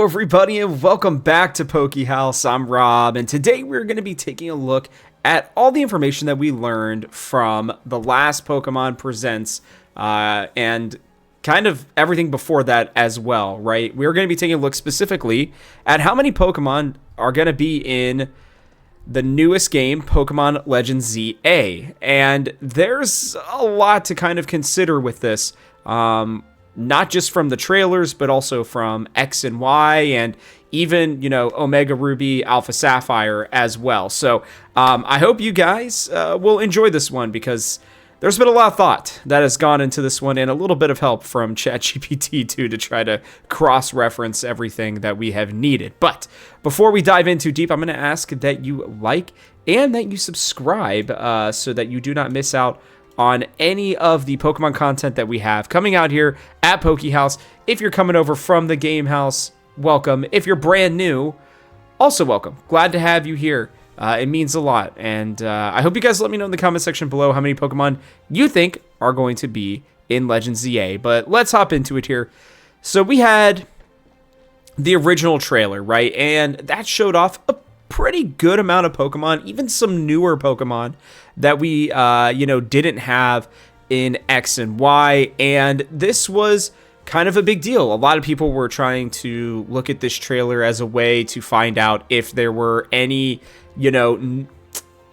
Hello everybody and welcome back to Haus. I'm Rob, and today we're going to be taking a look at all the information that we learned from the last Pokemon Presents and kind of everything before that as well, right? We're going to be taking a look specifically at how many Pokemon are going to be in the newest game, Pokemon Legends Z-A. And there's a lot to kind of consider with this. Not just from the trailers, but also from X and Y and even, Omega Ruby, Alpha Sapphire as well. So I hope you guys will enjoy this one because there's been a lot of thought that has gone into this one and a little bit of help from ChatGPT too to try to cross-reference everything that we have needed. But before we dive in too deep, I'm going to ask that you like and that you subscribe so that you do not miss out on any of the Pokemon content that we have coming out here at Haus. If you're coming over from the Game House, welcome. If you're brand new, also welcome. Glad to have you here. It means a lot. And I hope you guys let me know in the comment section below how many Pokemon you think are going to be in Legends Z-A. But let's hop into it here. So we had the original trailer, right? And that showed off a pretty good amount of Pokemon, even some newer Pokemon that we, didn't have in X and Y. And this was kind of a big deal. A lot of people were trying to look at this trailer as a way to find out if there were any,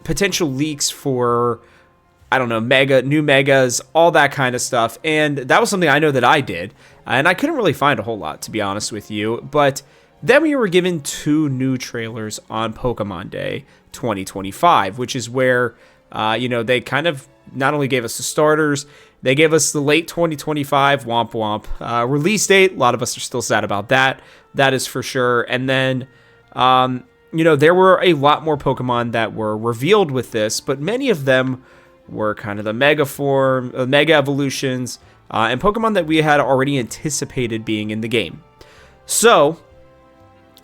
potential leaks for, new megas, all that kind of stuff. And that was something I know that I did. And I couldn't really find a whole lot, to be honest with you. But then we were given two new trailers on Pokemon Day 2025, which is where, they kind of not only gave us the starters, they gave us the late 2025 womp womp release date. A lot of us are still sad about that. That is for sure. And then, there were a lot more Pokemon that were revealed with this, but many of them were kind of the Mega form, Mega evolutions, and Pokemon that we had already anticipated being in the game. So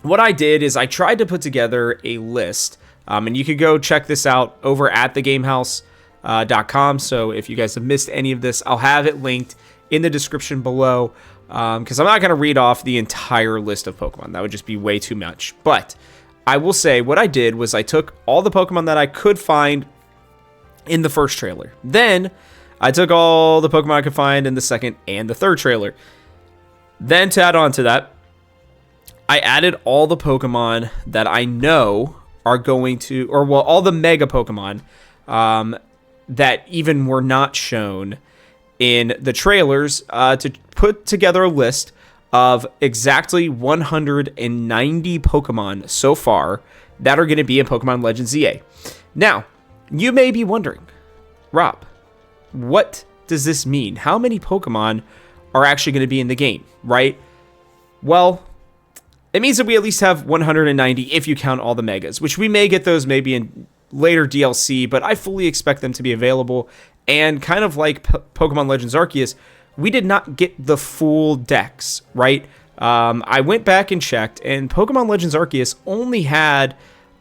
what I did is I tried to put together a list, and you could go check this out over at thegamehouse.com. So if you guys have missed any of this, I'll have it linked in the description below, because I'm not going to read off the entire list of Pokemon. That would just be way too much. But I will say what I did was I took all the Pokemon that I could find in the first trailer. Then I took all the Pokemon I could find in the second and the third trailer. Then to add on to that, I added all the Pokemon that I know are going to, all the Mega Pokemon that even were not shown in the trailers to put together a list of exactly 190 Pokemon so far that are going to be in Pokemon Legends Z-A. Now, you may be wondering, Rob, what does this mean? How many Pokemon are actually going to be in the game, right? Well, it means that we at least have 190 if you count all the Megas, which we may get those maybe in later DLC, but I fully expect them to be available. And kind of like Pokemon Legends Arceus, we did not get the full decks, right? I went back and checked, and Pokemon Legends Arceus only had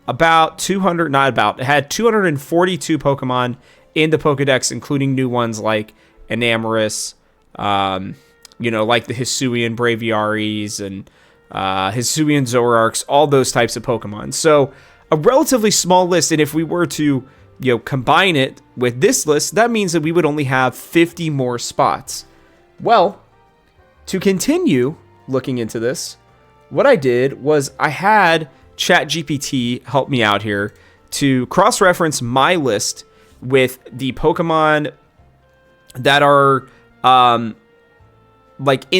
about 242 Pokemon in the Pokedex, including new ones like Enamorus, like the Hisuian Braviaries and Hisuian Zoroarks, all those types of Pokemon. So a relatively small list, and if we were to combine it with this list, that means that we would only have 50 more spots. Well, to continue looking into this, what I did was I had ChatGPT help me out here to cross-reference my list with the Pokemon that are in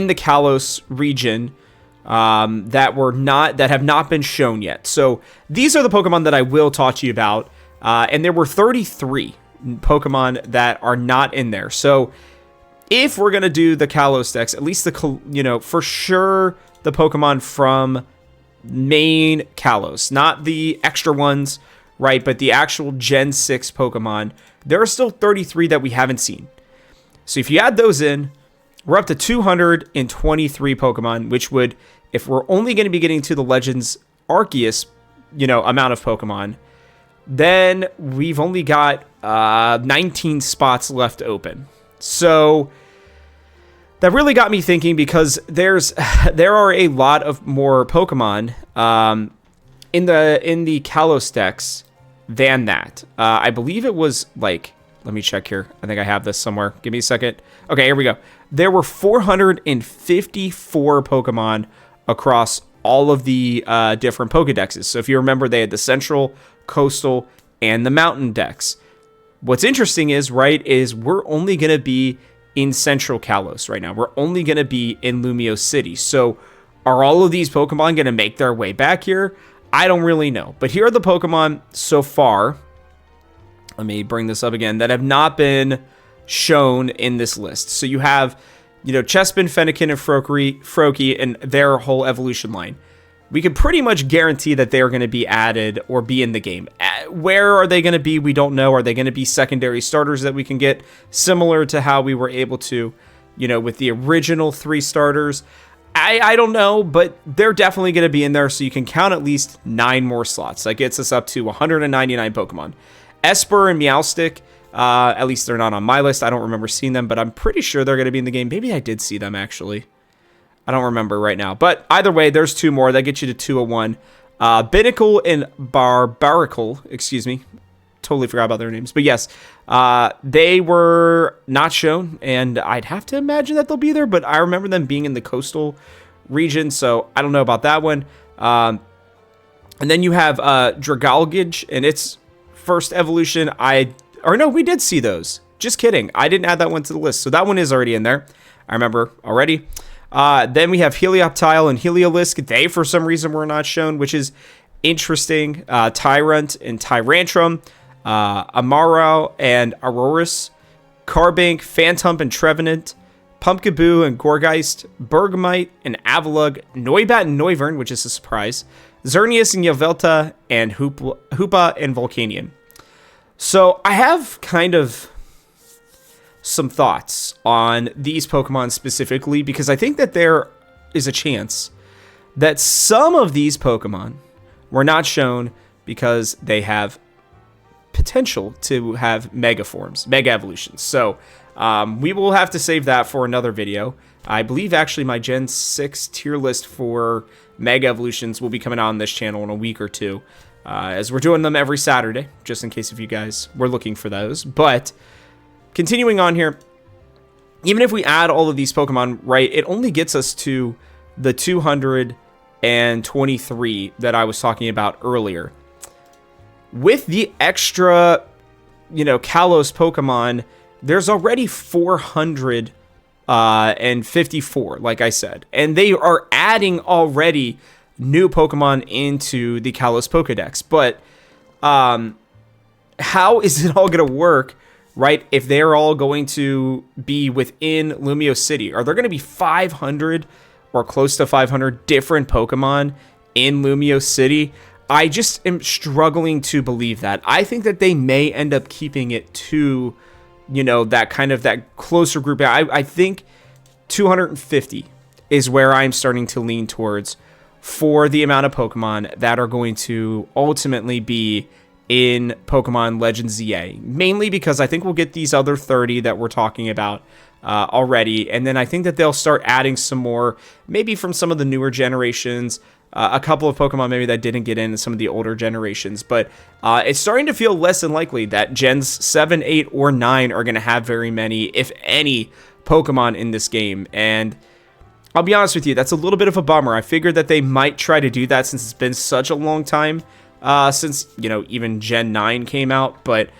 the Kalos region that have not been shown yet. So these are the Pokemon that I will talk to you about, and there were 33 Pokemon that are not in there. So if we're gonna do the Kalos decks, at least for sure the Pokemon from main Kalos, not the extra ones, right? But the actual Gen 6 Pokemon, there are still 33 that we haven't seen. So if you add those in, we're up to 223 Pokemon, which would, if we're only going to be getting to the Legends Arceus, amount of Pokemon, then we've only got 19 spots left open. So that really got me thinking, because there are a lot of more Pokemon in the Kalos Dex than that. I believe it was like, let me check here. I think I have this somewhere. Give me a second. Okay, here we go. There were 454 Pokemon across all of the different Pokedexes. So if you remember, they had the Central, Coastal, and the Mountain Dex. What's interesting is, right, is we're only going to be in Central Kalos right now. We're only going to be in Lumiose City. So are all of these Pokemon going to make their way back here? I don't really know. But here are the Pokemon so far. Let me bring this up again, that have not been shown in this list. So you have, Chespin, Fennekin, and Froakie and their whole evolution line. We can pretty much guarantee that they're going to be added or be in the game. Where are they going to be? We don't know. Are they going to be secondary starters that we can get, similar to how we were able to, with the original 3 starters? I don't know, but they're definitely going to be in there, so you can count at least 9 more slots. That gets us up to 199 Pokemon. Esper and Meowstic, at least they're not on my list. I don't remember seeing them, but I'm pretty sure they're going to be in the game. Maybe I did see them, actually. I don't remember right now. But either way, there's 2 more. That gets you to 201. Binnacle and Barbaracle, excuse me. Totally forgot about their names. But yes, they were not shown, and I'd have to imagine that they'll be there, but I remember them being in the coastal region, so I don't know about that one. And then you have Dragalgage and its first evolution. We did see those. Just kidding. I didn't add that one to the list, so that one is already in there. I remember already. Then we have Helioptile and Heliolisk. They, for some reason, were not shown, which is interesting. Tyrant and Tyrantrum. Amaro and Aurorus. Carbink, Phantump and Trevenant. Pumpkaboo and Gorgeist. Bergmite and Avalugg. Noibat and Noivern, which is a surprise. Xerneas and Yvelta. And Hoopa and Volcanion. So I have kind of some thoughts on these Pokemon specifically, because I think that there is a chance that some of these Pokemon were not shown because they have potential to have mega forms, mega evolutions. So we will have to save that for another video. I believe actually my Gen 6 tier list for mega evolutions will be coming out on this channel in a week or two, as we're doing them every Saturday, just in case if you guys were looking for those. But continuing on here, even if we add all of these Pokemon, right, it only gets us to the 223 that I was talking about earlier. With the extra, Kalos Pokemon, there's already 454, like I said. And they are adding already new Pokemon into the Kalos Pokedex. But how is it all going to work? Right, if they're all going to be within Lumiose City? Are there going to be 500 or close to 500 different Pokemon in Lumiose City? I just am struggling to believe that. I think that they may end up keeping it to, that kind of that closer group. I think 250 is where I'm starting to lean towards for the amount of Pokemon that are going to ultimately be in Pokemon Legends Z-A, mainly because I think we'll get these other 30 that we're talking about already, and then I think that they'll start adding some more, maybe from some of the newer generations, a couple of Pokemon maybe that didn't get in some of the older generations, but it's starting to feel less than likely that Gens 7, 8, or 9 are going to have very many, if any, Pokemon in this game, and I'll be honest with you, that's a little bit of a bummer. I figured that they might try to do that since it's been such a long time since, even Gen 9 came out, but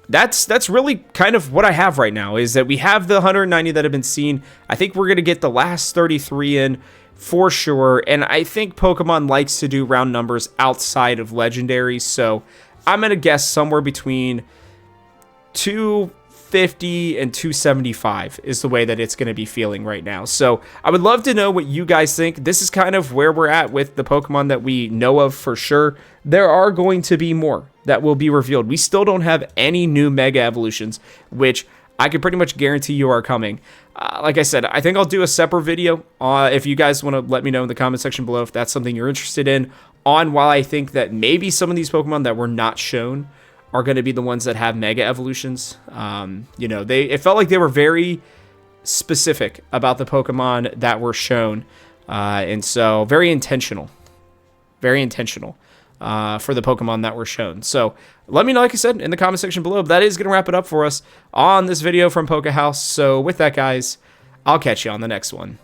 that's really kind of what I have right now, is that we have the 190 that have been seen. I think we're going to get the last 33 in for sure, and I think Pokemon likes to do round numbers outside of Legendary, so I'm going to guess somewhere between 250 and 275 is the way that it's going to be feeling right now. So I would love to know what you guys think. This is kind of where we're at with the Pokemon that we know of for sure. There are going to be more that will be revealed. We still don't have any new Mega Evolutions, which I can pretty much guarantee you are coming. Like I said, I think I'll do a separate video if you guys want to let me know in the comment section below if that's something you're interested in, on why I think that maybe some of these Pokemon that were not shown are going to be the ones that have Mega Evolutions. It felt like they were very specific about the Pokemon that were shown. And so very intentional for the Pokemon that were shown. So let me know, like I said, in the comment section below. But that is going to wrap it up for us on this video from Haus. So with that, guys, I'll catch you on the next one.